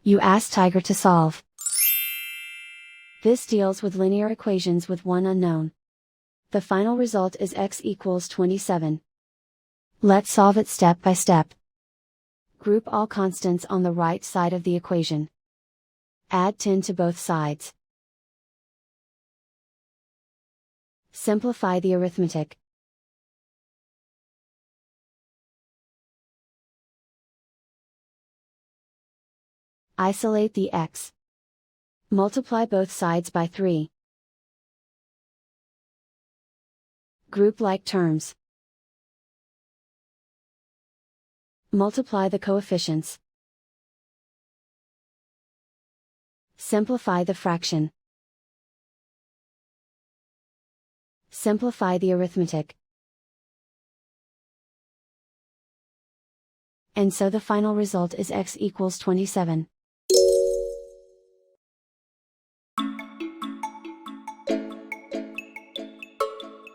You ask Tiger to solve. This deals with linear equations with one unknown. The final result is x equals 27. Let's solve it step by step. Group all constants on the right side of the equation. Add 10 to both sides. Simplify the arithmetic. Isolate the x. Multiply both sides by 3. Group like terms. Multiply the coefficients. Simplify the fraction. Simplify the arithmetic. And so the final result is x equals 27.